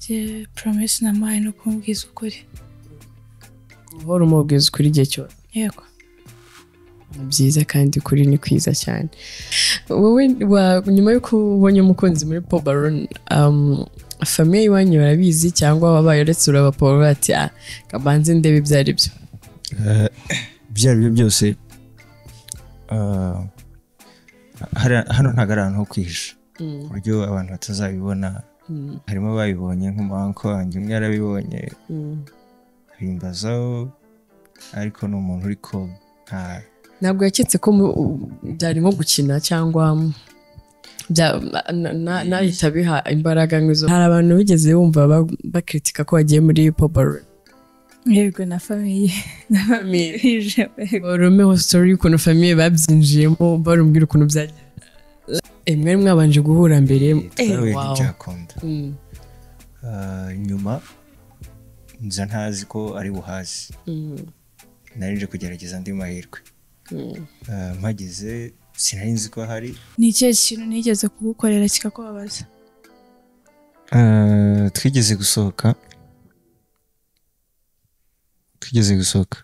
je promise namuhaye no kumubwiza ukuri. Uhora umubwiza ukuri igihe cyose. Yego. Byiza kandi kuri ni kwiza cyane. Wowe nyuma yo kubonye umukunzi muri Pop Baron, famille iwanyu barabizi cyangwa wabaye uretse urabaporo bati kabanze ndebe ibyo ari byo? Byari byose hano ntago ari ahantu ho kwihisha uburyo abantu batazabibona. Harimo babibonye nk'umuhanko wanjye umwe yarabibonye bimbazaho, ariko ni umuntu uri ko ntabwo yaketse ko byari nko gukina cyangwa nahita biha imbaraga nk'izo. Hari abantu bigeze bumva bakritika ko bagiye muri Pop Baron? Yego, na famille ije Romeo story ukuntu famille babyinjiyemo barumbwira ukuntu byagiye. Mwari mwabanje guhura mbere. Wow. Nyuma nza ntazi ko ari buhazi. Narije kugerageza andi mahirwe. Mpageze sinari nzi ko hari. Ni ikihe kintu nigeze kugukorera kikakubabaza? Twigeze gusohoka. Twigeze gusohoka.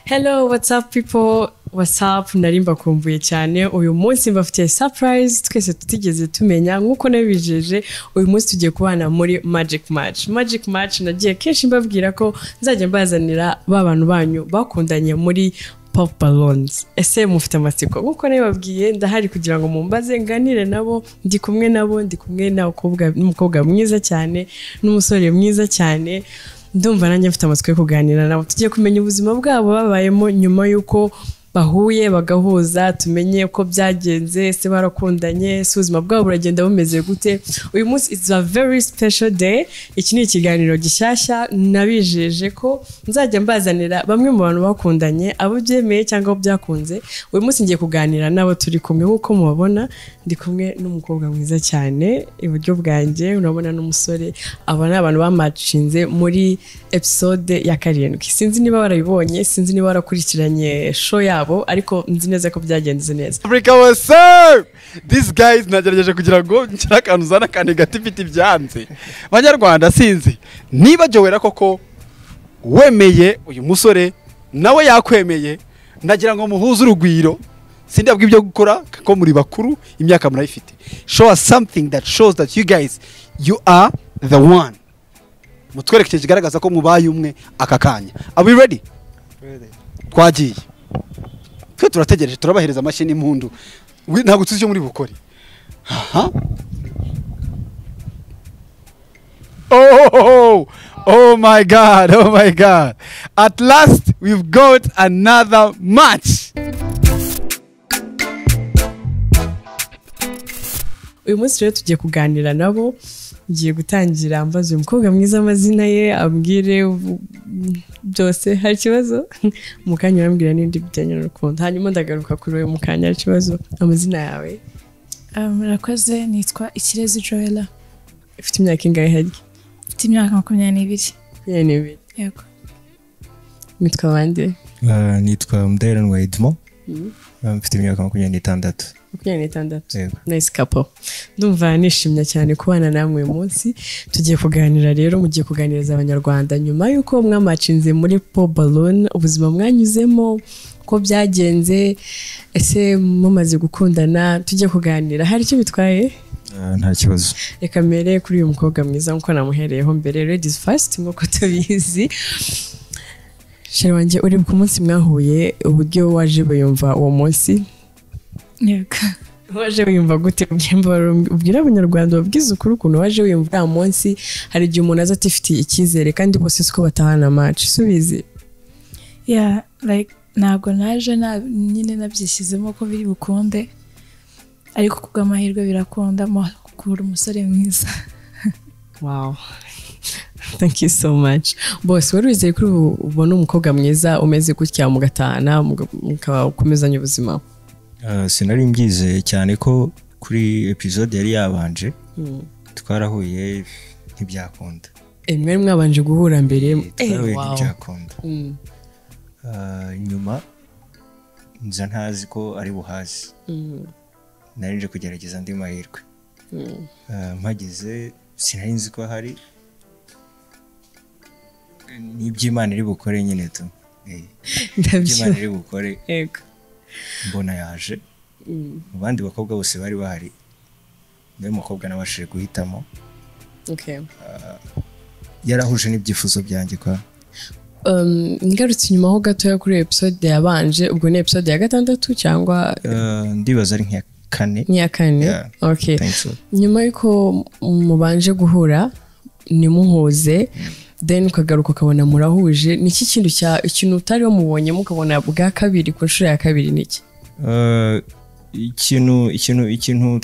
Hello, what's up people? What's up? Narimba kumbuye cyane. Uyu munsi mbafitiye surprise twese tutigeze tumenya nkuko nabijeje. Uyu munsi tugiye kubana muri Magic Mach. Magic Mach nagiye kenshi mbabwira ko nzajya mbazanira babantu banyu bakundanye muri Pop Balloons. Ese mufite amatsiko nkuko nabibabwiye, ndahari kugira ngo mumbaze nganire nabo, ndi kumwe nabo, ndi kumwe n'umukobwa mwiza cyane n'umusore mwiza cyane. Ndumva nanjye mfite amatsiko yo kuganira nabo, tugiye kumenya ubuzima bwabo babayemo nyuma yuko bahuye bagahuza, tumenye uko byagenze, se barakundanye, se ubuzima bwabo buragenda bumeze gute. Uyu munsi it's a very special day. Iki ni ikiganiro gishyashya nabijeje ko nzajya mbazanira bamwe mu bantu bakundanye, abo byemeye cyangwa abo byakunze. Uyu munsi ngiye kuganira nabo, turi kumwe nkuko mubabona, ndi kumwe n'umukobwa mwiza cyane iburyo bwanjye, urabona n'umusore. Aba ni abantu bamacinze muri episode ya 7. Sinzi niba barabibonye, sinzi niba barakurikiranye show yabo, ariko nzi neza ko byagenze neza. Africa was up. These guys nagerageje kugira ngo ngira akantu zana ka negativity byanze. Abanyarwanda sinzi niba Joellah koko wemeye uyu musore nawe yakwemeye, ndagira ngo muhuze urugwiro. Sindi abwo ibyo gukora ko muri bakuru imyaka murayifite. Show us something that shows that you guys you are the one. Mutwereke kigaragaza ko mubaye umwe akakanya. Are we ready? Ready. Twagiye. Twe turategereje, turabahereza amashyi n'impundu. Ntabwo tuzi cyo muri bukore. Aha. Oh my God, oh my God. At last we've got another match. Uyu munsi rero tugiye kuganira nabo, ngiye gutangira mbaza umukobwa mwiza amazina ye, ambwire byose. Hari ikibazo mukanya urambwira n'indi bijyanye n'urukundo, hanyuma ndagaruka kuri uyu mukanya. Hari ikibazo? Amazina yawe? Murakoze, nitwa Ikirezi Joellah. Ufite imyaka ingahe harya? Mfite imyaka 22. 22. Yego. Nitwa bande? Nitwa Mdayiranwa Edmond. Mfite imyaka 26. 26. Nice couple. Ndumva nishimye cyane kubana namwe uyu munsi. Tugiye kuganira rero, mugiye kuganiriza abanyarwanda nyuma yuko mwamacinze muri Pop Baron, ubuzima mwanyuzemo, ko byagenze, ese mumaze gukundana. Tugiye kuganira. Hari icyo bitwaye? Nta kibazo. Reka mbere kuri uyu mukobwa mwiza nkuko namuhereyeho mbere. Ladies first nkuko tubizi. Sheri wanjye, uri ku munsi mwahuye, uburyo waje bayumva uwo munsi? Yego. waje wiyumva gute ubwira abanyarwanda babwiza ukuri ukuntu waje wiyumva uriya munsi hari igihe umuntu aza atifitiye icyizere kandi bose siko batahana match subizi ntabwo naje nyine nabyishyizemo ko biri bukunde ariko kubw'amahirwe birakunda kuri umusore mwiza. Wow, thank you so much. Boss, wari wizeye kuri ubona umukobwa mwiza umeze gutya mugatana mukakomezanya ubuzima? Sinari mbyizeye cyane ko kuri episode yari yabanje twarahuye ntibyakunda. Mwari mwabanje guhura mbere? Wow. Ntibyakunda. Nyuma nza ntazi ko ari buhazi. Nari nje kugerageza andi mahirwe. Mpageze sinari nzi ko hari n'iby'Imana iri bukore nyine tu. Iby'Imana iri bukore. Yego. Mbona yaje. Mu bandi bakobwa bose bari bahari. Niwe mukobwa nabashije guhitamo. Okay. Yarahuje n'ibyifuzo byanjye kwa. Ngarutse inyuma ho gato kuri episode yabanje, ubwo ni episode ya 6 cyangwa ndibaza ari nk'iya 4. Yeah. Okay. Nyuma yuko mubanje guhura ni muhuze then ukagaruka ukabona murahuje, niki ikintu utari wamubonye mukabona bwa kabiri ku nshuro ya kabiri niki? Ikintu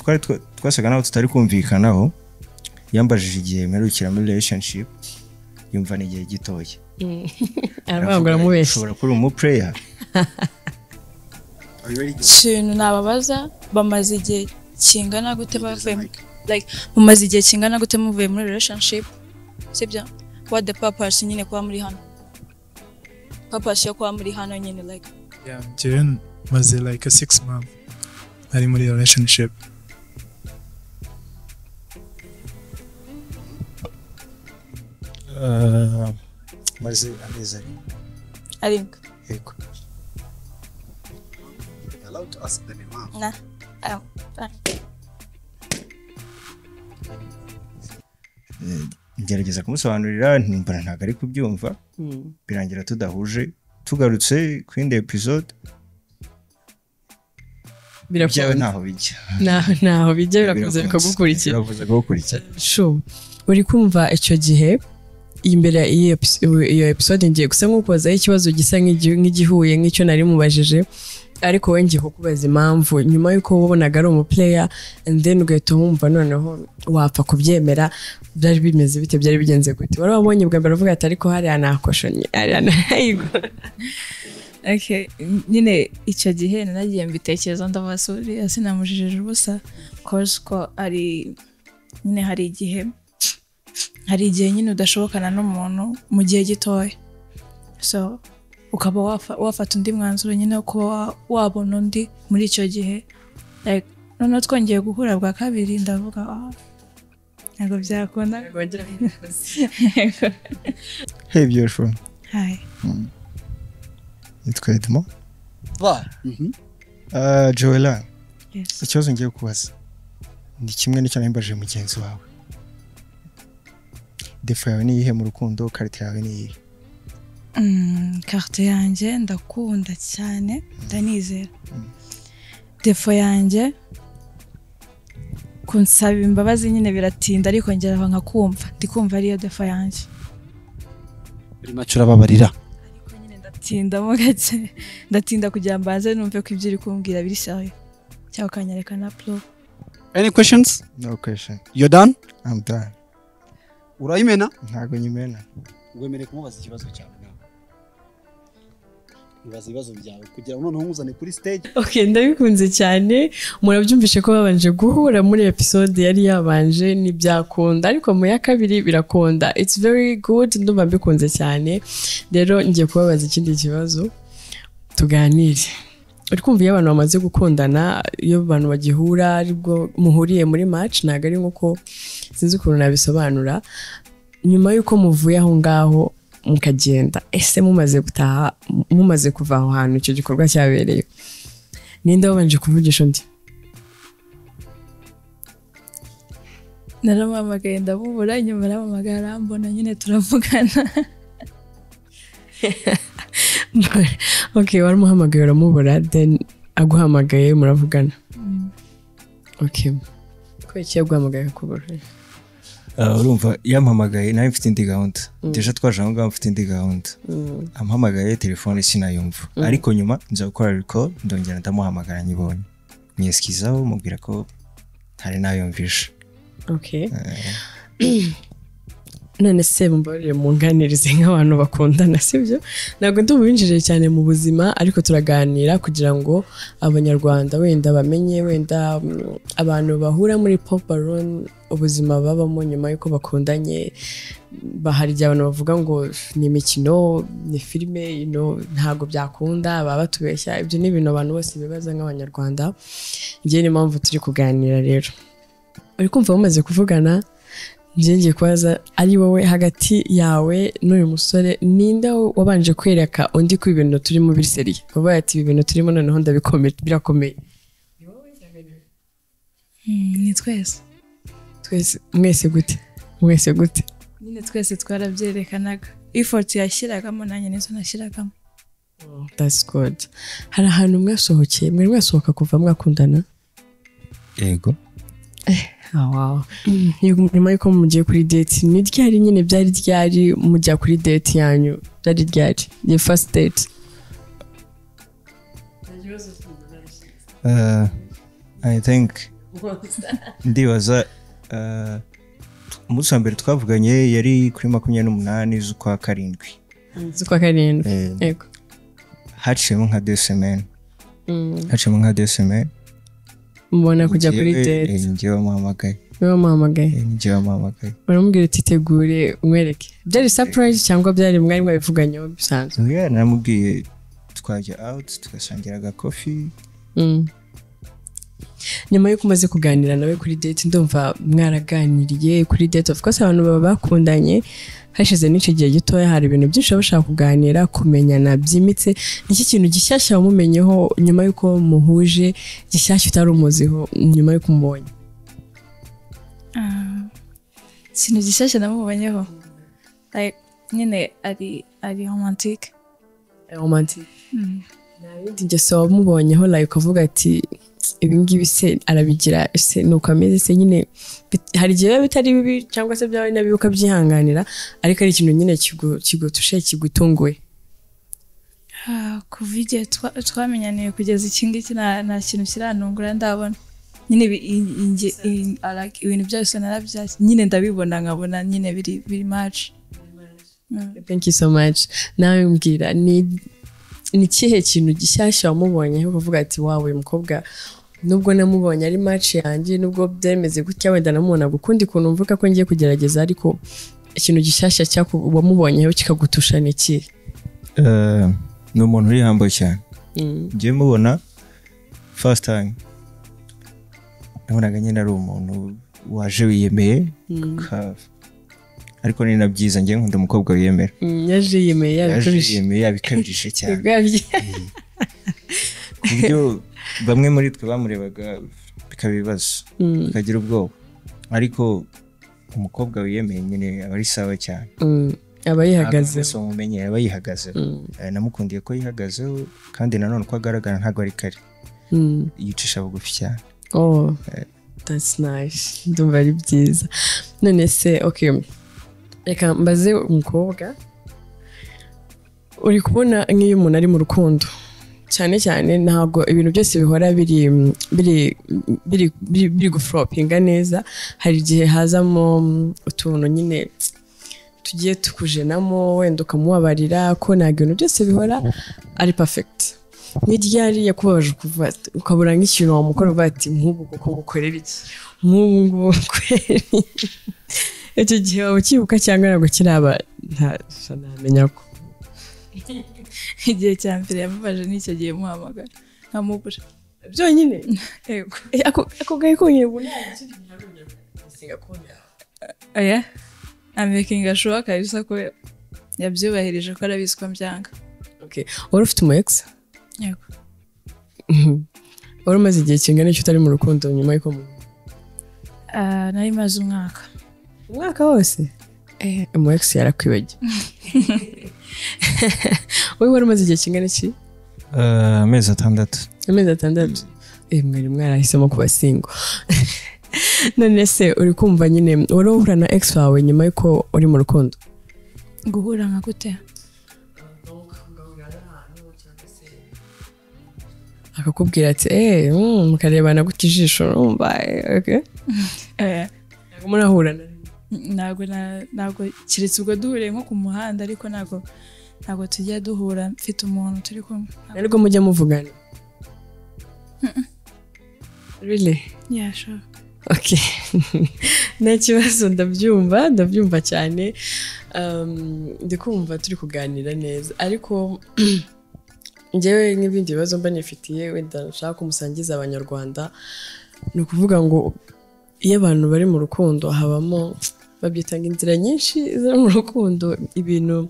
twasaga naho tutari kumvikanaho, yambajije igihe mperukira muri relationship, yumva ni igihe gitoya. Arabangura mubeshya. Ushobora kuri umu player. Ikintu nababaza, bamaze igihe kingana gute bavuye mumaze igihe kingana gute muvuye muri relationship? Sibyo? What the purpose nyine kwa muri hano? Purpose yo kwa muri hano nyine Jane maze 6 months ari muri relationship. Maze amezi ariko. Yego. Allowed to ask them mom. Nah. Ngerageza kumusobanurira mbona ntago ari kubyumva. Birangira tudahuje. Tugarutse ku indi episode. Biravuze naho bijya. Naho bijya biravuze bikagukurikira. Biravuze gukurikira. Sho. Uri kumva icyo gihe imbere iyo episode ngiye gusa nk'ukozaho ikibazo gisa nk'igihuye nk'icyo nari mubajije, ariko we ngiye kukubaza impamvu nyuma yuko wabonaga ari umu player and then ugahita wumva noneho wapfa kubyemera. Byari bimeze bite? Byari bigenze gute? Wari wabonye bwa mbere uvuga ati ariko hari anakoshonye ari anayigo? Okay, nyine icyo gihe nanagiye mbitekereza ndabasuri asinamujije ubusa cause ko ari nyine hari igihe nyine udashobokana n'umuntu mu gihe gitoya, so ukaba wafata undi mwanzuro nyine ko wabona undi muri icyo gihe. Noneho twongeye guhura bwa kabiri ndavuga ntabwo byakunda. Hey beautiful. Hi. Nitwa Edmond. Joellah. Yes. Ikibazo ngiye kubaza ni kimwe n'icyo nambaje mugenzi wawe. Defo yawe ni iyihe mu rukundo? Carte yawe ni iyihe? Carte yanjye ndakunda cyane, ndanizera. Defo yanjye kunsaba imbabazi nyine biratinda, ariko ngeraho nkakumva ndikumva ariyo defo yanjye. Biri macura babarira. Ariko nyine ndatindamo gake, ndatinda kugira mbanze numve ko ibyo uri kumbwira biri serious cyangwa kanyereka na pro. Any questions? No question. You're done? I'm done. Urayimena? Ntago nyimena. Wemere kumubaza ikibazo cyawe nawe. Ibaza ibibazo byawe kugira ngo noneho nkuzane kuri stage. Okay, ndabikunze cyane. Murabyumvishe ko babanje guhura muri episode yari yabanje n'ibyakunda, ariko mu ya kabiri birakunda. It's very good, ndumva mbikunze cyane. Rero ngiye kubabaza ikindi kibazo tuganire. Uri kumva iyo abantu bamaze gukundana, iyo abantu bagihura aribwo muhuriye muri match, ntago ari nkuko sinzi ukuntu nabisobanura. Nyuma yuko muvuye aho ngaho mukagenda, ese mumaze gutaha, mumaze kuva aho hantu icyo gikorwa cyabereye, ninde wabanje kuvugisha undi? Naramamagaye ndamubura, nyuma naramamagaye arambona, nyine turavugana. Okay, waramuhamagaye uramubura, then aguhamagaye muravugana. Okay. Ko ikiye guhamagaye kubura. Urumva yampamagaye nawe mfite indi gahunda. Deja twaje aho ngaho mfite indi gahunda. Ampamagaye telefone sinayumva. Ariko nyuma nza gukora record ndongera ndamuhamagara nyibonye. Nyeskizaho mubwira ko ntari nayumvisha. Okay. None se mumbarire munganirize nk'abantu bakundana sibyo ntabwo ndubinjije cyane mu buzima ariko turaganira kugira ngo abanyarwanda wenda bamenye wenda abantu bahura muri pop baron ubuzima babamo nyuma yuko bakundanye bahari abantu bavuga ngo ni imikino ni filime ntago byakunda baba batubeshya ibyo ni ibintu abantu bose bibaza nk'abanyarwanda ngiye ni mpamvu turi kuganira rero uri kumva mumaze kuvugana ngiye kwaza ari wowe hagati yawe n'uyu musore ninde wabanje kwereka undi ku ibintu turimo biri seriye kuba ati ibintu turimo noneho ndabikomeye birakomeye ni twese mwese gute nyine twese twarabyerekanaga effort yashyiragamo nanjye nizo nashyiragamo. That's good. Hari ahantu mwasohokeye mwasohoka kuva mwakundana? Yego. Wow. Nyuma yuko mugiye kuri date ni ryari nyine byari ryari mujya kuri date yanyu byari ryari the first date? I think ndibaza umunsi wa mbere twavuganye yari kuri 28 z'ukwa karindwi. Yego. Haciyemo nka 2 semaines. Mbona kujya kuri date. Ngiye wamuhamagaye. Ngiye wamuhamagaye. Baramubwira ati tegure umwereke. Byari surprise cyangwa byari mwari mwabivuganyeho bisanzwe? Yeah, namubwiye twajya out tugasangira agakofi. Nyuma yuko umaze kuganira nawe kuri date ndumva mwaraganiriye kuri date of course abantu baba bakundanye hashize n'icyo gihe gitoya hari ibintu byinshi bashaka kuganira kumenyana byimitse iki kintu gishyashya wamumenyeho nyuma yuko muhuje gishyashya utari umuziho nyuma yuko umubonye ikintu gishyashya namubonyeho like nyine ari romantic nabindi ngeso wamubonyeho like uvuga ati ibingibi se arabigira se nuko ameze se nyine hari gihe bitari bibi cyangwa se byawe nabibuka byihanganira ariko ari ikintu nyine kigutushe kigutunguye. Kuva igihe twamenyaniye kugeza ikingiki nta kintu kiranungura ndabona nyine ibintu byose narabyashye nyine ndabibona nkabona nyine biri match. Thank you so much. Nawe mbwira ni kihe kintu gishyashya wamubonyeho uvuga ati wawe mukobwa nubwo namubonye ari match yanjye nubwo byemeze gutya wenda namubona gukundi kuntu mvuga ko ngiye kugerageza ariko ikintu gishyashya cyako wamubonyeho kikagutusha niki? Ni umuntu uri humble cyane. Ngiye mubona first time nabonaga nyine ari umuntu waje wiyemeye ariko ni nabyiza ngiye nkunda umukobwa wiyemera. Yaje yiyemeye yabikabije cyane. Kubyo bamwe muri twe bamurebaga bikabibazo bakagira ubwoba ariko umukobwa wiyemeye nyine aba ari sawa cyane. Aba yihagaze. So mumenye aba yihagaze. Namukundiye ko yihagazeho kandi nanone ko agaragara ntago ari kare. Yicisha bugufi cyane. Oh, that's nice. Ndumva ari byiza. None se okay. Reka mbaze umukobwa uri kubona nk'iyo umuntu ari mu rukundo cyane ntago ibintu byose bihora biri guflopinga neza hari igihe hazamo utuntu nyine tugiye tukujenamo wenda ukamubabarira ko ntago ibintu byose bihora ari perfect n'iryari yakubabaje kuva ukabura nk'ikintu wamukora bati nk'ubu kuko gukorera iki nk'ubu kweri icyo gihe ukibuka cyangwa ntabwo kiraba ntamenya ko igihe cya mbere yamubaje n'icyo gihe muhamagara nkamubura byonyine yego ako gahe konyine ubona aya amakinga sure kabisa ko yabyubahirije ko arabizi ko mbyanga. Okay, wari ufite umu ex? Yego. Wari umaze igihe kingana iki utari mu rukundo nyuma yuko nari maze umwaka wose? Umu ex yarakwibagiye. Wowe wari umaze igihe kingana iki? Amezi 6. Amezi 6. mwari mwarahisemo kuba single none se uri kumva nyine wari uhura na ex wawe nyuma yuko uri mu rukundo guhura nka gute akakubwira ati mukarebana gutya ijisho urumva okay ntabwo murahurana ntabwo kiretse ubwo duhuriye nko ku muhanda ariko ntabwo tujya duhura mfite umuntu turi kumwe ariko mujya muvugana really yeah sure okay nta kibazo ndabyumva cyane ndikumva turi kuganira neza ariko njyewe n'ibindi bibazo mba nifitiye wenda nshaka kumusangiza abanyarwanda ni ukuvuga ngo iyo abantu bari mu rukundo habamo babyitanga inzira nyinshi zo mu rukundo ibintu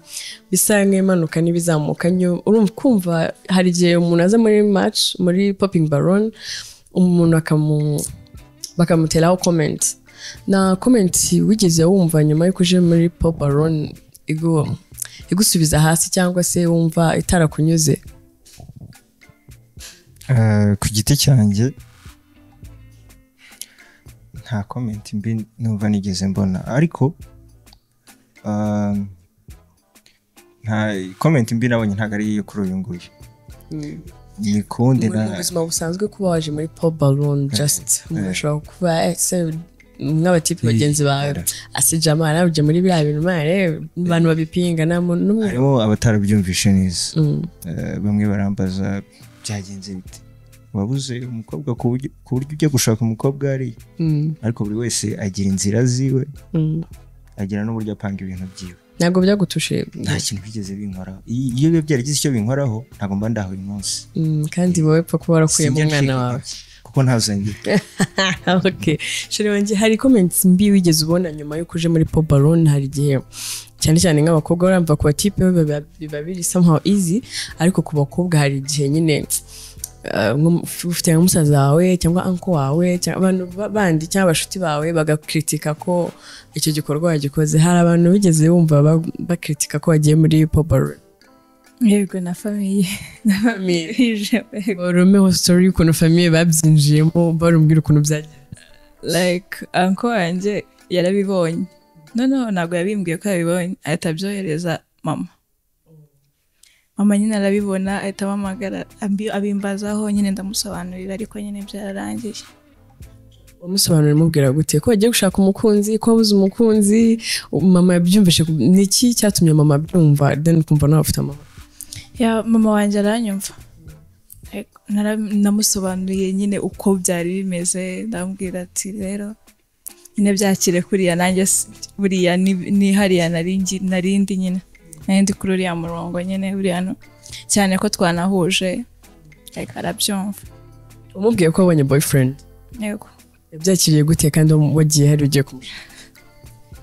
bisa nk'impanuka n'ibizamuka urumva kumva hari igihe umuntu aza muri match muri popping balloon umuntu bakamuteraho comment na comment wigeze wumva nyuma yuko uje muri pop balloon igusubiza hasi cyangwa se wumva itarakunyuze ku giti cyanjye nta comment mbi numva nigeze mbona ariko nta comment mbi nabonye ntabwo ari iyo kuri uyu nguyu ni kundi mu buzima busanzwe kuba waje muri pop balloon just ushobora kuba nk'abatipe bagenzi bawe asijama nawe muri biriya bintu abantu babipinga harimo abatarabyumvishe neza bamwe barambaza byagenze bite wabuze umukobwa ku buryo ujya gushaka umukobwa ari ariko buri wese agira inzira ziwe agira n'uburyo apanga ibintu byiwe ntabwo byagutushe nta kintu bigeze binkoraho iyo biba byaragize icyo binkoraho ntabwo mba ndaho uyu munsi kandi wowe pfa kuba warakuyemo umwana wawe kuko ntazangiye okay sheri wanjye hari comments mbi wigeze ubona nyuma yuko uje muri pop balloon hari igihe cyane cyane nk'abakobwa baramva ku batipe biba biri somehow easy ariko ku bakobwa hari igihe nyine ufite nk'umusaza wawe cyangwa uncle wawe cyangwa abantu bandi cyangwa abashuti bawe bagakritika ko icyo gikorwa wagikoze hari abantu bigeze bumva bakritika ko wagiye muri pop balloon yego na famille Romeo story ukuntu famille babyinjiyemo barumbwira ukuntu byagiye like uncle wanjye yarabibonye ntabwo yabimbwiye ko yabibonye ahita abyohereza mama nyine arabibona ahita amamagara abimbazaho nyine ndamusobanurira ariko nyine byararangiye wamusobanurira umubwira gute ko wagiye gushaka umukunzi ko wabuze umukunzi mama yabyumvishe niki cyatumye mama abyumva then kumva nawe ufite mama mama wanjye aranyumva namusobanuriye nyine uko byari bimeze ndamubwira ati rero nyine byakire kuriya nanjye buriya ni hariya narindi nyine ndi kuri uriya murongo nyine buriya cyane ko twanahuje arabyumva umubwiye ko wabonye boyfriend yego yabyakiriye gute kandi wagiye hari ugiye kumushaka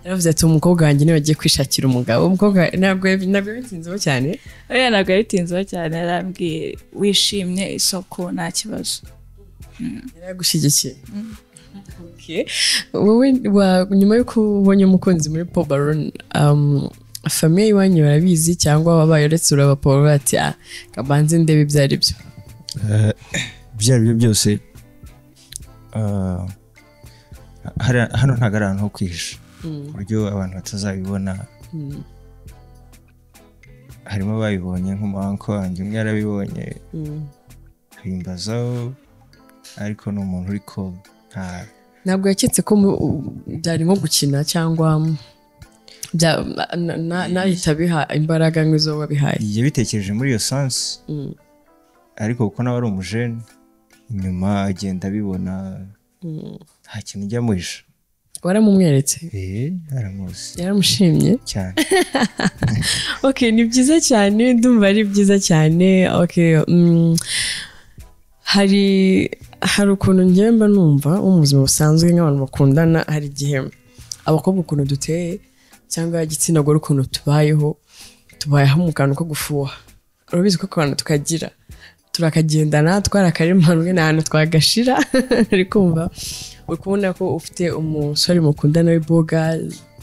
yaravuze ati umukobwa wanjye niwe agiye kwishakira umugabo umukobwa ntabwo yabitinzeho cyane ntabwo yabitinzeho cyane yarambwiye wishimye isoko nta kibazo yaragushyigikiye wowe nyuma y'uko ubonye umukunzi muri pop balloon famille iwanyu barabizi cyangwa wabaye uretse urabaporo bati kabanze ndebe ibyo ari byo ibyo ari byo byose hano ntabwo ari ahantu ho kwihisha ku buryo abantu batazabibona harimo ababibonye nk'umuhanko wanjye umwe yarabibonye bimbazaho ariko ni umuntu uri ko ntabwo yaketse ko byari nko gukina cyangwa nahita biha imbaraga nk'izo wabihaye yabitekereje muri iyo sansi ariko kuko nawe ari umujene inyuma agenda abibona nta kintu ujya muhisha waramumweretse aramuzi yaramushimye cyane okay ni byiza cyane ndumva ari byiza cyane okay hari ukuntu ngemba numva mu buzima busanzwe nk'abantu bakundana hari igihe abakobwa ukuntu duteye cyangwa igitsina gore ukuntu tubayeho mu kantu ko gufuha urabizi ko abantu tukagira turakagendana twarakaremanwe n'ahantu twagashira ari kumva uri kubona ko ufite umusore mukundana w'iboga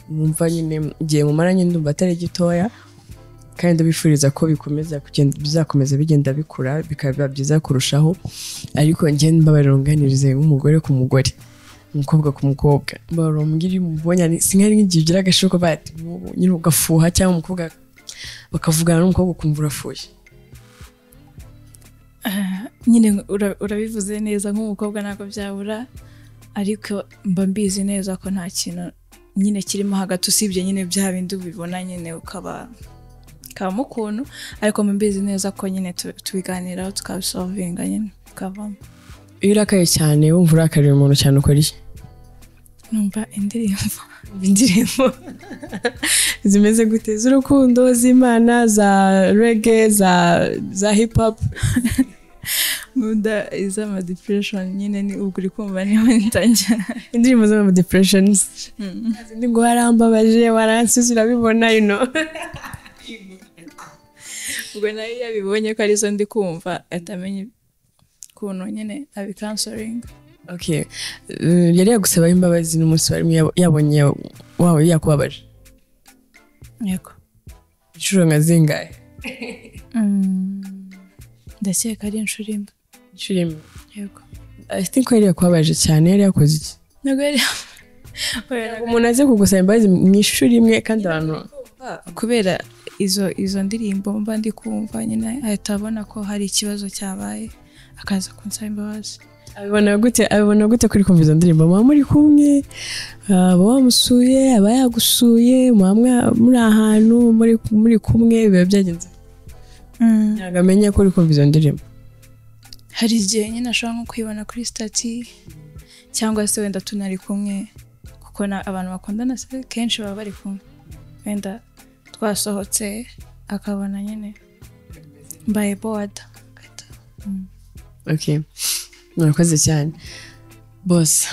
mwumva nyine igihe mumaranye ndumva atari gitoya kandi ndabifuriza ko bikomeza kugenda bizakomeza bigenda bikura bikaba byiza kurushaho ariko njye mbabarira nganirize nk'umugore ku mugore umukobwa ku mukobwa mbabarira mbwira mubonye sinkari nk'igihe ugira agashuko bati nyine ugafuha cyangwa umukobwa bakavugana n'umukobwa ukumva urafuye nyine urabivuze neza nk'umukobwa ntabwo byabura ariko mba mbizi neza ko nta kintu nyine kirimo hagati usibye nyine bya bindi ubibona nyine ukaba ukuntu ariko mba mbizi neza ko nyine tubiganiraho tukabisolvinga nyine tukavamo. Iyo urakaye cyane wumva urakariye umuntu cyane ukora iki? Numva indirimbo zimeze gute z'urukundo z'Imana za reggae za hip hop Munda izama depression nyine ni uguri kumva niyo nitangira indirimbo z'ama depressions ndi ngo harambabaje waransuzira bibona ubwo nayo yabibonye ko ari zo ndi kumva atamenye kuntu nyine abi counseling. Okay, yari yagusaba imbabazi n'umunsi wari yabonye wawe yakubabaje? Yego. Inshuro nka zingahe? Ndakeka ari inshuro imwe. Yego. I think yari yakubabaje cyane yari yakoze iki? Ntabwo yari umuntu aze kugusaba imbabazi mu ishuri imwe kandi abantu kubera izo ndirimbo mba ndi kumva nyine ahita abona ko hari ikibazo cyabaye akaza kunsaba imbabazi. abibona gute kuri kumva izo ndirimbo muba muri kumwe aba wamusuye aba yagusuye muri ahantu muri kumwe biba byagenze ntabwo amenya ko uri kumva izo ndirimbo? Hari igihe nyine ashobora nko kwibona kuri stati cyangwa se wenda tunari kumwe kuko abantu bakundana kenshi baba bari kumwe wenda twasohotse akabona nyine mbaye bored. Okay, murakoze cyane boss.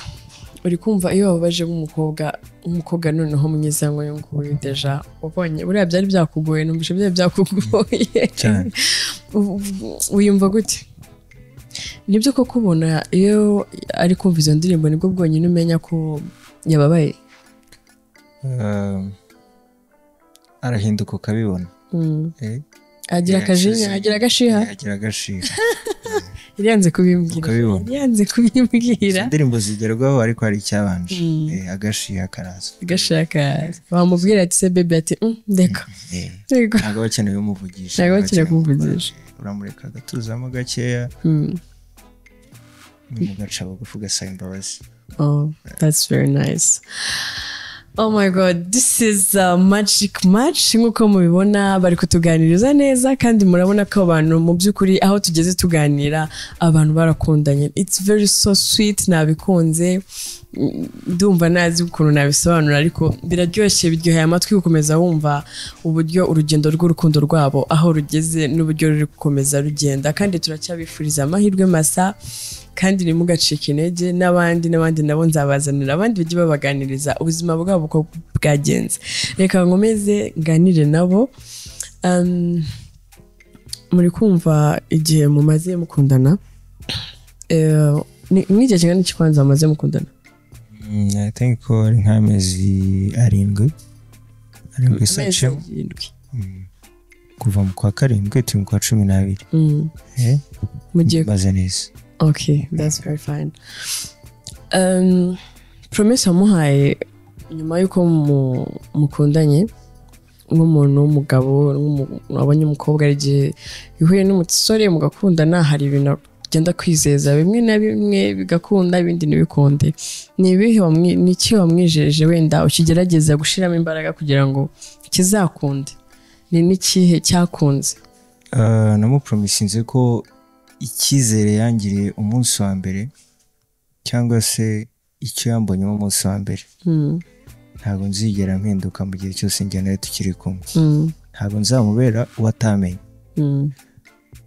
Uri kumva iyo wababaje umukobwa noneho mwiza ngo yunguye deja wabonye buriya byari byakugoye numvise byari byakugoye cyane uyumva gute? Nibyo ko kubona iyo ari kumva izo ndirimbo nibwo bwonyine umenya ko yababaye? Arahinduka ukabibona. Agira akajinya, agira agashiha. Yanze kubimbwira. Indirimbo zigerwaho ariko hari icyabanje. Agashiha karaza. Wamubwira ati se baby ati ndeka. Ntabwo bakeneye umuvugisha. Uramureka agatuzamo gakeya. Mugaca bugufi ugasaba imbabazi. Oh, that's very nice. Oh my God, this is Magic Mach. Nk'uko mubibona bari kutuganiriza neza kandi murabona ko abantu mu by'ukuri aho tugeze tuganira abantu barakundanye. It's very so sweet, nabikunze. Ndumva nazi ukuntu nabisobanura ariko biraryoshye biryoheye amatwi gukomeza wumva uburyo urugendo rw'urukundo rwabo aho rugeze n'uburyo ruri gukomeza rugenda kandi turacyabifuriza amahirwe masa kandi nimugacika intege n'abandi nabo nzabazanira abandi bijye babaganiriza ubuzima bwabo uko bwagenze. Reka nkomeze nganire nabo. Muri kumva igihe mumaze mukundana n'igihe kingana iki kwanza mumaze mukundana? I think ko ari nk'amezi arindwi sachem kuva mu kwa karindwi turi mu kwa 12. Mugiye baze neza. Okay, that's very fine. Promise amuhaye nyuma yuko mukundanye nk'umuntu w'umugabo wabonye umukobwa igihe ihuye n'umusore mugakundana hari ibintu genda kwizeza bimwe na bimwe bigakunda ibindi ntibikunde. Niki wamwijeje wenda ukigerageza gushiramo imbaraga kugira ngo kizakunde? Ni nikihe cyakunze? Namupromisinze ko icyizere yangiriye umunsi wa mbere cyangwa se icyo yambonyemo umunsi wa mbere ntabwo nzigera mpinduka mu gihe cyose njye nawe tukiri kumwe. Ntabwo nzamubera uwatamenye.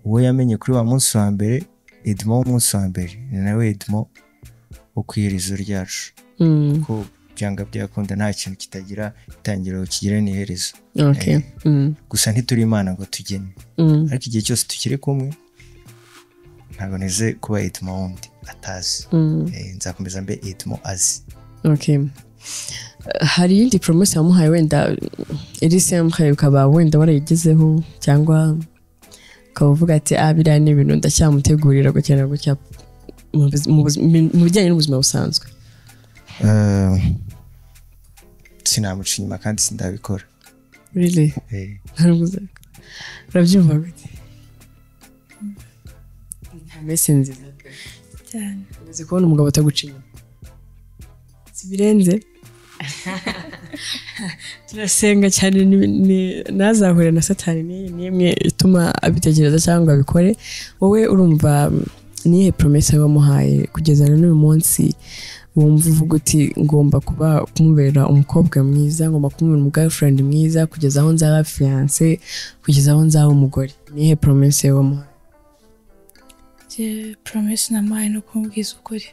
Uwo yamenye kuri wa munsi wa mbere Edmond umunsi wa mbere ni nawe Edmond wo kwiherizo ryacu kuko byanga byakunda nta kintu kitagira itangiriro kigira n'iherezo. Okay. Gusa ntituri Imana ngo tugene ariko igihe cyose tukiri kumwe ntabwo neze kuba Edmond atazi. Nzakomeza mbe Edmond azi. Okay. hari indi promesse wamuhaye wenda iri simple ukaba wenda warayigezeho cyangwa ukaba uvuga ati biriya ni ibintu ndacyamutegurira gukena gutya mu bijyanye n'ubuzima busanzwe? sinamuca inyuma kandi sindabikora. Really? Urabyumva gute? Mbese nziza cyane. uzi kubona umugabo ataguca inyuma si birenze? Turasenga cyane nazahure na satani nimwe ituma abitekereza cyangwa abikore. Wowe urumva nihe promesse wamuhaye kugeza n'uyu munsi wumva uvuga uti ngomba kuba kumubera umukobwa mwiza, ngomba kumubera umugirlfriend mwiza kugeza aho nzaba fiancé, kugeza aho nzaba umugore? Nihe promesse wamuhaye? Promesse namuhaye no kumubwiza ukuri.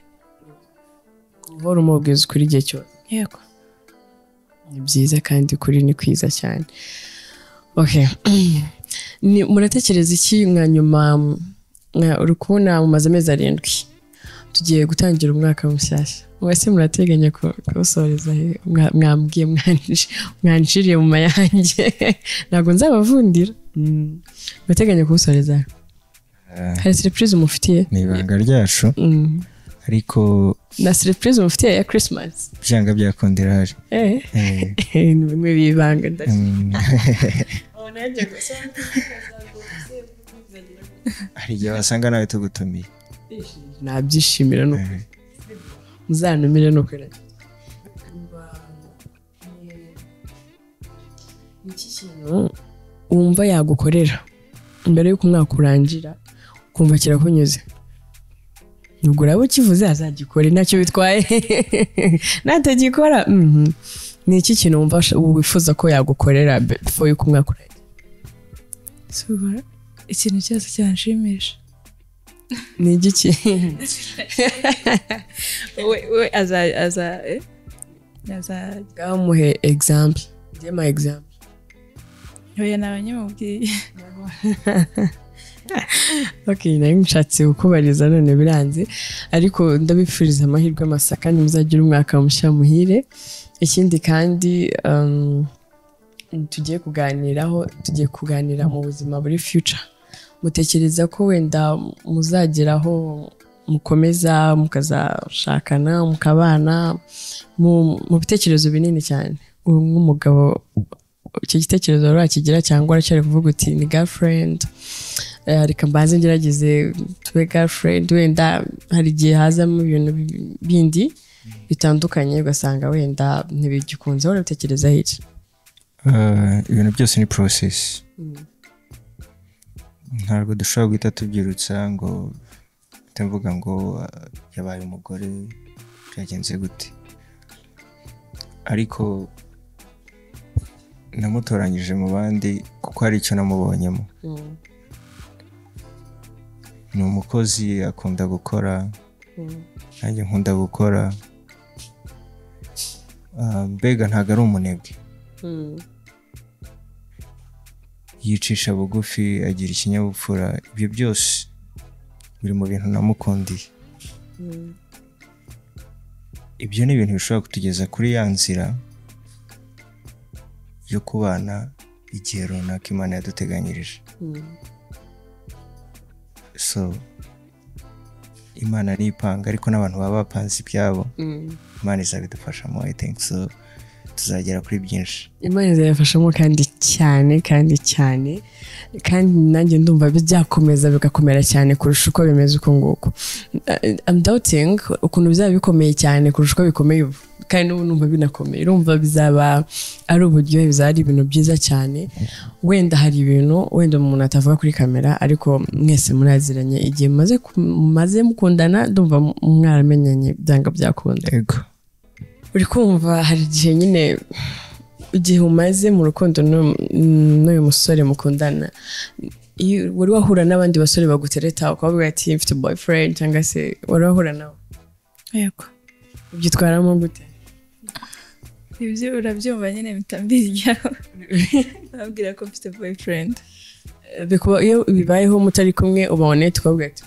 Uhora umubwiza ukuri igihe cyose? Yego. Ni byiza kandi kuri ni kwiza cyane. Okay. Muratekereza iki nka nyuma uri kubona mumaze amezi 7 tugiye gutangira umwaka mushyashya? Wese murateganya kuwusoreza he? Mwambwiye mwanjiriye mu mayange ntabwo nzabavundira. Murateganya kuwusoreza? Hari surprise umufitiye? Ni ibanga ryacu. Ariko na surprise umufitiye ya Christmas byanga byakondera hari. Ni bimwe bibanga ndashaka. Hari igihe wasanga nawe tugutumiye. Nabyishimira no muzanumire no kwera. Iki kintu wumva yagukorera mbere yuko umwaka urangira kumva kirakunyuze? Nubwo rabo kivuze azagikora ntacyo bitwaye. Natagikora ni iki kintu wumva wifuza ko yagukorera before yuko umwaka urangira? Suba ikintu cyose cyanshimisha. Ni igiki? we gamuhe example. Dema example. Oya nabanyamubwiye. Okay, nari nshatse ukubariza none biranze, ariko ndabifuriza amahirwe masa kandi muzagira umwaka mushya muhire. Ikindi kandi tugiye kuganira mu buzima buri future. Mutekereza ko wenda muzageraho mukomeza mukazashakana mukabana mu bitekerezo binini cyane? Nk'umugabo icyo gitekerezo warakigira cyangwa aracyari kuvuga uti ni girlfriend, reka mbanze ngerageze tube girlfriend, wenda hari igihe hazamo ibintu bindi bitandukanye ugasanga wenda ntibigikunze? Urabitekereza iki? Ibintu byose ni process. Ntabwo dushobora guhita tubyirutsa ngo tuvuga ngo yabaye umugore byagenze gute. Ariko namutoranyije mu bandi kuko hari icyo namubonyemo. Ni umukozi, akunda gukora, nanjye nkunda gukora. Mbega ntabwo ari umunebwe. Yicisha bugufi, agira ikinyabupfura. Ibyo byose biri mu bintu namukundiye. Ibyo ni ibintu bishobora kutugeza kuri ya nzira yo kubana igihe runaka Imana yaduteganyirije. So Imana nipanga, ariko n'abantu baba bapanze ibyabo. Imana izabidufashamo, I think so. Tuzagera kuri byinshi. Imana izabifashamo kandi cyane kandi nanjye ndumva byakomeza bigakomera cyane kurusha uko bimeze uko nguko. I'm doubting ukuntu bizaba bikomeye cyane kurusha uko bikomeye ubu, kandi n'ubu numva binakomeye. Urumva bizaba ari uburyohe, bizaba ari ibintu byiza cyane. Wenda hari ibintu wenda umuntu atavuga kuri kamera, ariko mwese muraziranye igihe maze mukundana, ndumva mwaramenyanye byanga byakunda. Yego. Uri kumva hari igihe nyine igihe umaze mu rukundo n'uyu musore mukundana, wari wahura n'abandi basore bagutereta ukavuga ati mfite boyfriend, cyangwa se wari wahura nawe? Yego. Ubyitwaramo gute? Ibyo urabyumva nyine bitambiryaho. Babwira ko mfite boyfriend. Bikuba iyo bibayeho mutari kumwe ubone tukavuga ati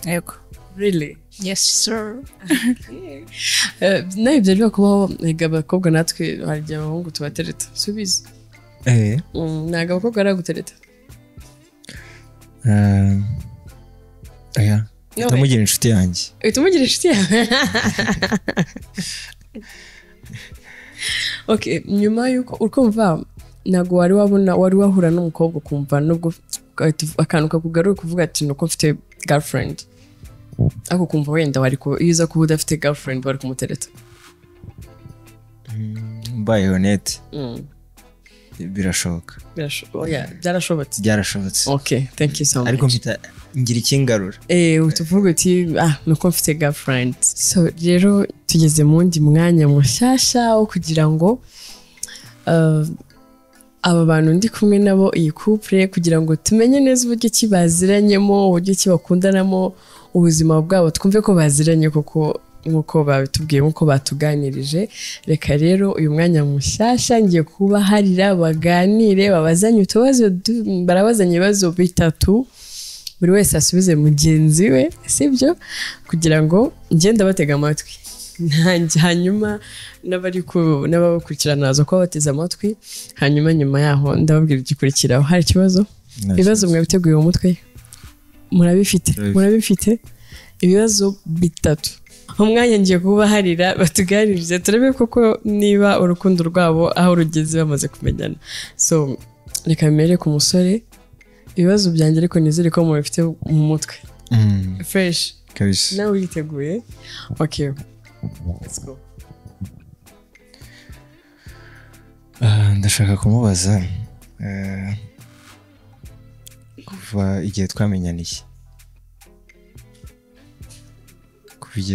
yego. Really? Yes sir. nawe ibyo rero kubaho abakobwa natwe hari igihe abahungu tubatereta subizi ntabwo abakobwa ari agutereta aya utamugira inshuti yanjye tumugira inshuti yawe okay nyuma yuko ukumva ntabwo wari wahura n'umukobwa ukumva nubwo akantu kakugaruka kuvuga ati nuko mfite girlfriend ako kumva wenda wari kuza kuba udafite girlfriend bari kumutereta mbaye honete birashoboka byarashobotse okay thank you so much ariko mfite ngira ikingarura utuvuga uti nuko mfite girlfriend so rero tugeze mu wundi mwanya mushyashya wo kugira ngo aba bantu ndi kumwe nabo iyi couple kugira ngo tumenye neza uburyo ki baziranyemo uburyo ki bakundanamo ubuzima bwabo twumve ko baziranye koko nkuko babitubwiye nkuko batuganirije reka rero uyu mwanya mushyashya ngiye kubaharira baganire babazanye utubazo barabazanye ibibazo bitatu buri wese asubize mugenzi we sibyo kugira ngo ngende batega amatwi hanyuma n'ababakurikirana nazo ko bateze amatwi hanyuma nyuma yaho ndababwira igikurikiraho hari ikibazo ibibazo mwabiteguye mu mutwe murabifite ibibazo bitatu umwanya ngiye kubaharira batuganirize turebe koko niba urukundo rwabo aho rugeze bamaze kumenyana so reka mbere ku musore ibibazo byanjye ariko nizere ko mubifite mu mutwe fresh kabisa nawe witeguye okay let's go ndashaka kumubaza kuva igihe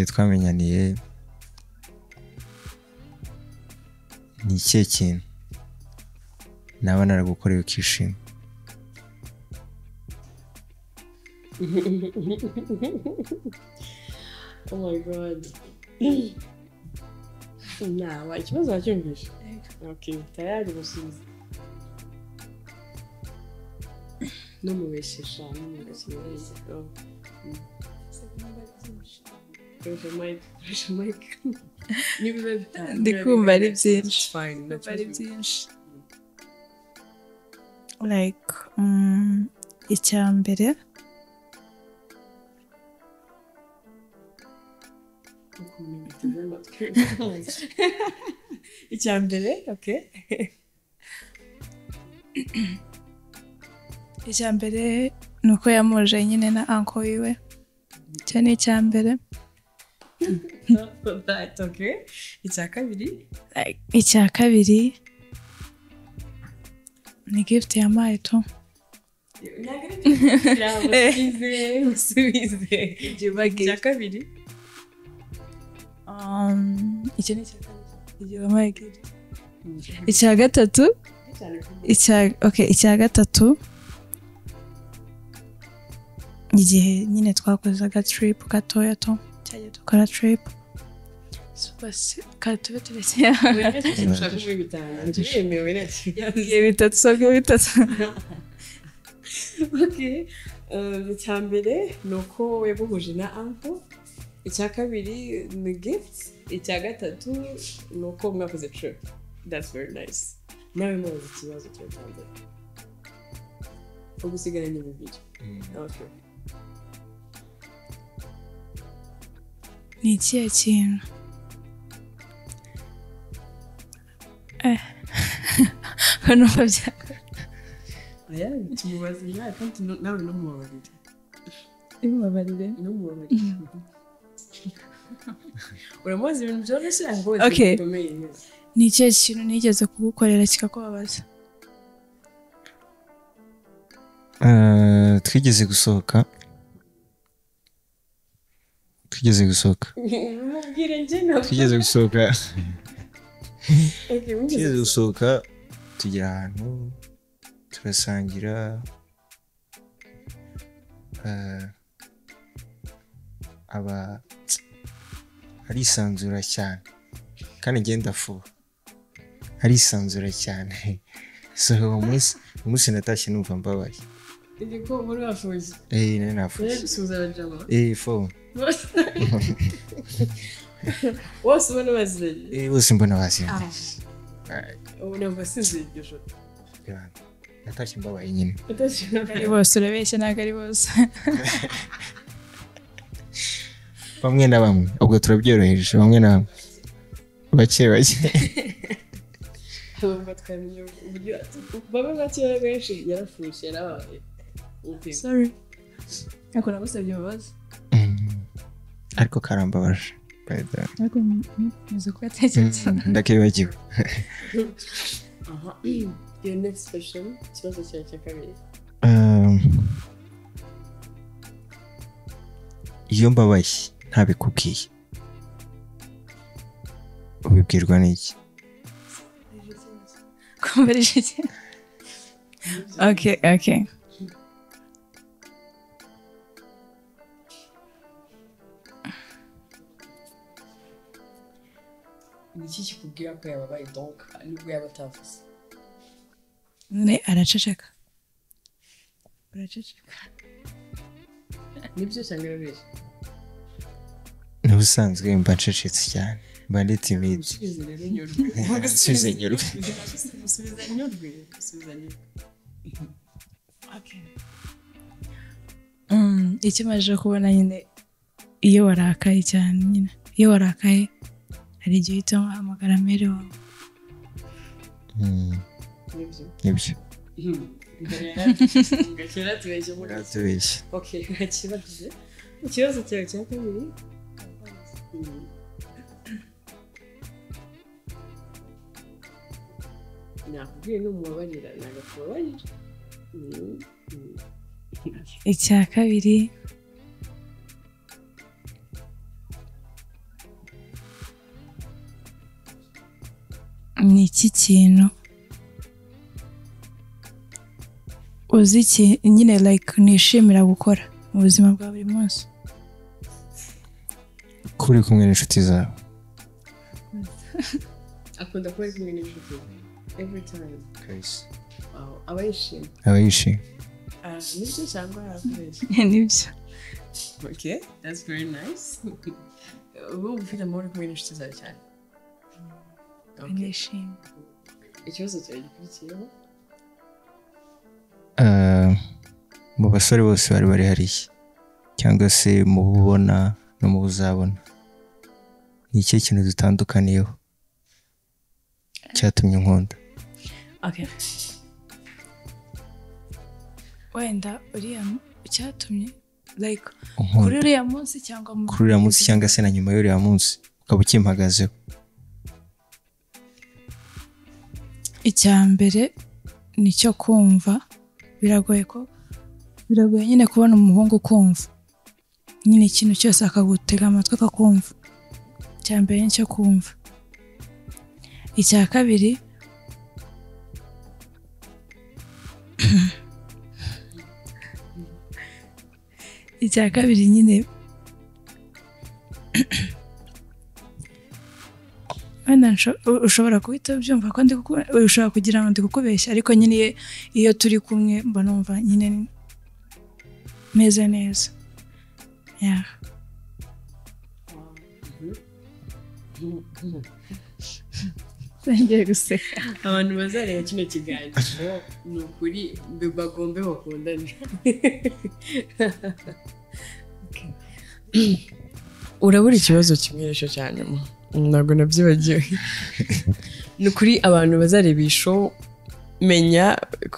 twamenyaniye ni ikihe kintu naba naragukoreye ukishima oh my god nawa ikibazo wacyumvishe okay tayari gusubiza numubeshesha ndikumva ari byinshi like icya mbere okay icya mbere ni uko yamuje nyine na uncle wiwe icyo ni icya mbere icya kabiri ni gift yampaye tu icya kabiri icyo ni icya kabiri yampaye gift icya gatatu icya gatatu igihe nyine twakozaga trip gatoya to cyagiye dukora trip tube turetse bitatu icya mbere ni uko yaguhuje na uncle icya kabiri ni gift icya gatatu ni uko mwakoze trip that's very nice nawe mubaze ikibazo cya mbere ubu usigaranye bibiri okay ni ikihe kintu hano babyakora tumubaze nawe kandi nawe numubabarire uramubaza ibintu byoroshye ngo bikomeye ni ikihe kintu nigeze kugukorera kikakubabaza twigeze gusohoka tugera ahantu turasangira arisanzura cyane kandi ngenda fuba arisanzura cyane so umunsi natashye numva mbabaye ko muri wafuze nari nafuze suza abajama fo wose ubona baziranye bose mbona baziranye ubu ntabwo asize iryo joro natashye mbabaye nyine ari bose urabeshya ntabwo ari bose bamwe na bamwe ubwo turabyoroheje bamwe na bamwe bake ahubwo twamenye uburyo bamwe bakera benshi yarafushe yarabaye sorry ariko nagusabye imbabazi ariko karambabaje ariko nzi ko yatekereza ndakibagiwe your next question ikibazo cyawe cya kabiri iyo mbabaye ntabikubwiye ubibwirwa n'iki kumbarije iki okay ni iki kikubwira ko yababaye donc nubwo yaba atavuze ne araceceka nibyo cyangwa birabeshya n'ubusanzwe mba ncecetse cyane mba ndi timide usubize rero nyurwe subize nyurwe usubiza nyurwe icyo maje kubona nyine iyo warakaye cyane nyine iyo warakaye hari igihe uhita uhamagara mere wawe nibyo turatubeshya okay ikibazo cyawe cya kabiri nakubwiye n'umubabarira ntabwo tubabarira icya kabiri ni iki kintu uzi nyine like nishimira gukora mu buzima bwa buri munsi kuri kumwe n'inshuti zawe akunda kuba ari kumwe n'inshuti every time aba yishimye nibyo cyangwa arakoresha nibyo okay that's very nice ubu ufite amahoro kumwe n'inshuti zawe cyane nishimye ikibazo cyawe gikurikiyeho mu basore bose bari hariya cyangwa se mu bubona no mu buzabona ni ikihe kintu dutandukaniyeho cyatumye nkunda okay wenda uriya cyatumye like kuri uriya munsi cyangwa se na nyuma y'uriya munsi ukaba ukimpagazeho icya mbere nicyo kumva biragoye nyine kubona umuhungu kumva nyine ikintu cyose akagutega amatwi akakumva icya mbere nicyo kumva icya kabiri nyine wenda ushobora guhita ubyumva ko ushobora kugira ngo ndi kukubeshya ariko nyine iyo turi kumwe mba numva nyine meze neza ngiye guseka abantu bazareba kino kiganiro ni ukuri bagombe bakundane urabura ikibazo kimwe rero cya nyuma ntabwo nabyibagiwe ni ukuri abantu bazareba iyi show menya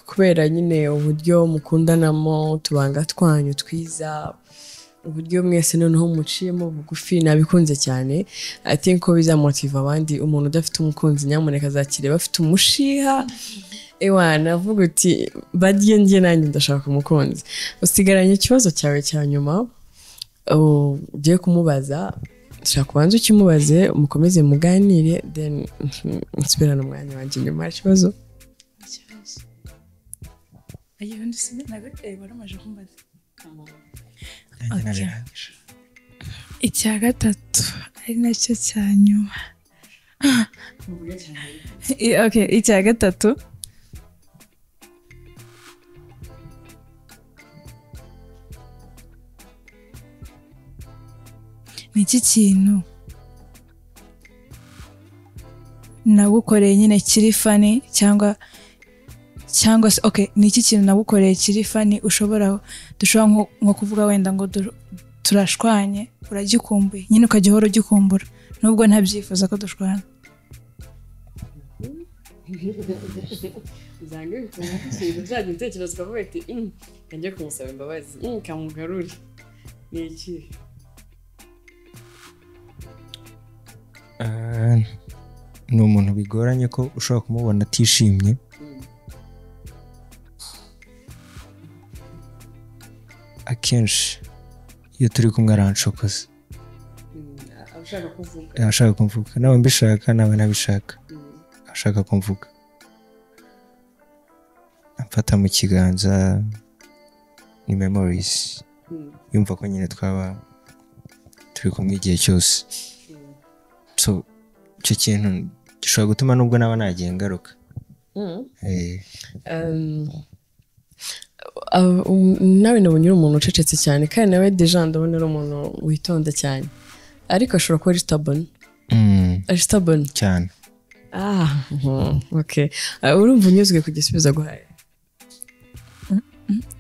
kubera nyine uburyo mukundanamo utubanga twanyu twiza uburyo mwese noneho muciyemo bugufi nabikunze cyane I think ko bizamotiva abandi umuntu udafite umukunzi nyamuneka azakire bafite umushiha navuga uti bagiye njye nanjye ndashaka umukunzi usigaranye ikibazo cyawe cya nyuma ugiye kumubaza ushaka kubanza ukimubaze mukomeze muganire then nsubirane umwanya wanjye nyuma y'ikibazo icya gatatu ari nacyo cya nyuma icya gatatu iki kintu nagukoreye nyine kiri funny cyangwa se okay ni iki kintu nagukoreye kiri funny dushobora nko kuvuga wenda ngo turashwanye uragikumbuye nyine ukajya uhora ugikumbura nubwo ntabyifuza ko dushwana. zange uzajya utekereza ukavuga ati kanjye kumusaba imbabazi kamugarure ni iki? ni umuntu bigoranye ko ushobora kumubona atishimye akenshi iyo turi kumwe aranshokoza ashaka kumvuga nawe mbishaka nawe nabishaka ashaka kumvuga amfata mu kiganza ni memories yumva ko nyine twaba turi kumwe igihe cyose so icyo kintu gishobora gutuma nubwo naba nagiye ngaruka. nawe nabonye uri umuntu ucecetse cyane kandi nawe deja ndabona uri umuntu witonda cyane ariko ashobora kuba ari stubborn cyane. Okay urumva unyuzwe ku gisubizo guhaye?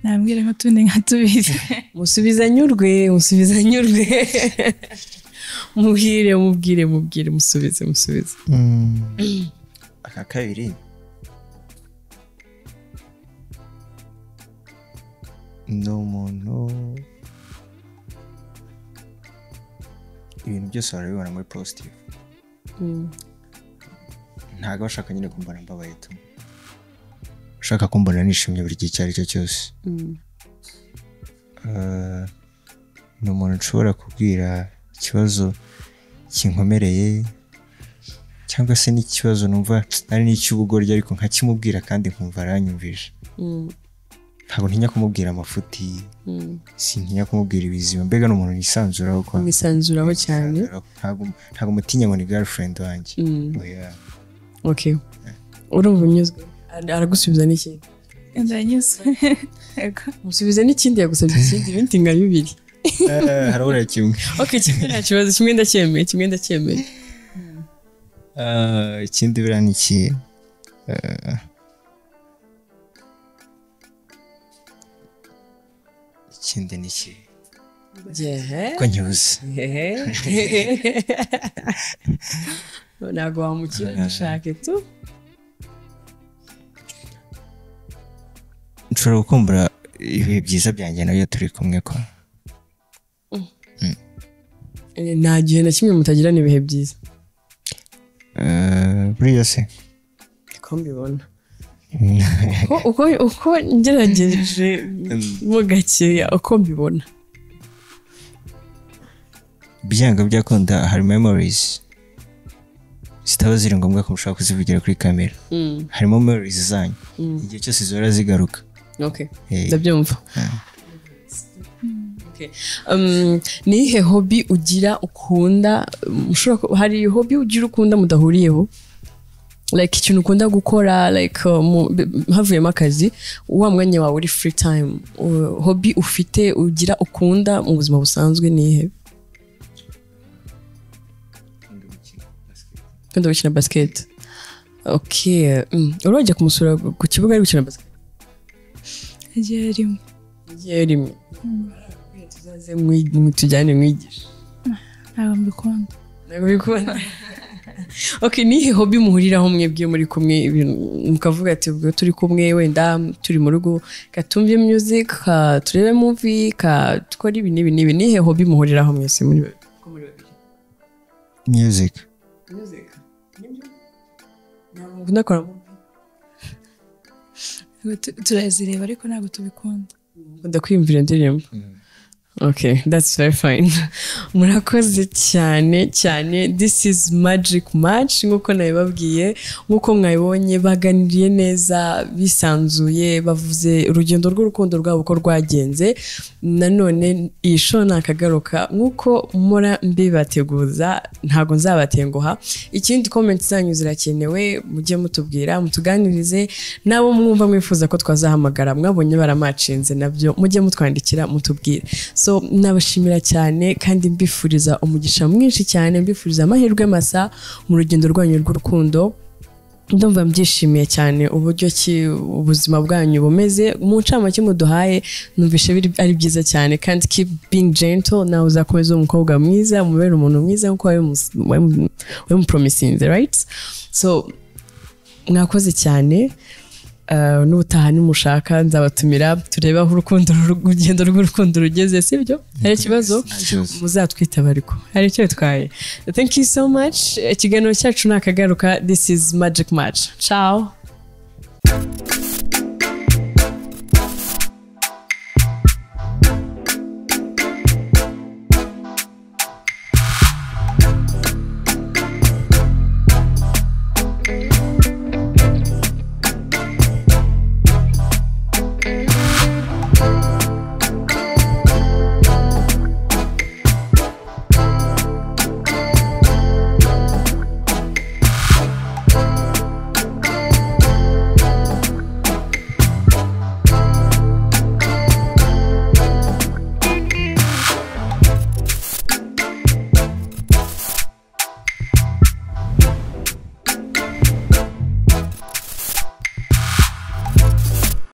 nambwira nko tundi nka tubiri musubizanyurwe mubwire musubize aka kabiri ni umuntu ibintu byose barabibona muri positive ntabwo bashaka nyine kumbona mbabaye tu ushaka kumbona nishimye buri gihe icyo ari cyo cyose. ni umuntu nshobora kubwira ikibazo kinkomereye cyangwa se n'ikibazo numva ari n'icy'ubugoryi ariko nkakimubwira kandi nkumva aranyumvisha. ntabwo ntinya kumubwira amafuti sintinya kumubwira ibizima mbega n'umuntu nisanzuraho cyane ntabwo mutinya ngo ni girlfriend wanjye. Okay urumva unyuzwe aragusubiza n'ikindi? ndanyuzwe musubize n'ikindi yagusabye ikindi ibindi nka bibiri harabura kimwe. Okay kimwe nta kibazo kimwe ndacyemeye ikindi biriya ni iki ikindi ni iki ko nyuze ntabwo wamukira dushake tu nshobora gukumbura ibihe byiza byanjye nayo turi kumwe ko nta gihe na kimwe mutagirana ibihe byiza buriya se ko mbibona uko ngerageje mo gakeya uko mbibona byanga byakunda hari memories zitaba ziri ngombwa ko ushaka kuzivugira kuri kamera harimo memories zanyu igihe cyose zihora zigaruka. Okay ndabyumva. Nihe hobby ugira ukunda hari hobby ugira ukunda mudahuriyeho like ikintu ukunda gukora like havuyemo akazi wa mwanya wawe uri free time hobby ufite ugira ukunda mu buzima busanzwe nihe? Kunda gukina basket. Okay urajya kumusura ku kibuga ari gukina basket? igihe rimwe tuzaze tujyane mwigisha. ntabwo mbikunda. Okay nihe hobby muhuriraho mwebwe muri kumwe mukavuga ati ubwo turi kumwe wenda turi mu rugo katumve music turebe movie tukora ibi nihe hobby muhuriraho mwese muri babiri? Music ntabwo ndakora turazireba ariko ntabwo tubikunda. Ndakwiyumvira indirimbo. Okay, that's very fine. Murakoze cyane. This is Magic Mach nkuko nabibabwiye nkuko mwabibonye baganiriye neza bisanzuye bavuze urugendo rw'urukundo rwabo ko rwagenze. Nanone iyi show nakagaruka nkuko mura mbibateguza ntago nzabatenguha. Ikindi comment zanyu zirakenewe mujye mutubwira mutuganirize nabo mwumva mwifuza ko twazahamagara mwabonye baramacinze nabyo mujye mutwandikira mutubwire. so nabashimira cyane kandi mbifuriza umugisha mwinshi cyane, mbifuriza amahirwe masa mu rugendo rwanyu rw'urukundo. Ndumva mbyishimiye cyane uburyo ki ubuzima bwanyu bumeze, mu ncamake muduhaye numvishe ari byiza cyane, kandi keep being gentle. Nawe uzakomeza umukobwa mwiza, umubere umuntu mwiza nkuko wamupromisinze, right? So mwakoze cyane. N'ubutaha nimushaka nzabatumira turebe aho urugendo rw'urukundo rugeze, sibyo? Hari ikibazo muzatwitaba, ariko hari icyo bitwaye. Thank you so much. Ikiganiro cyacu nakagaruka. This is Magic Mach. Ciao.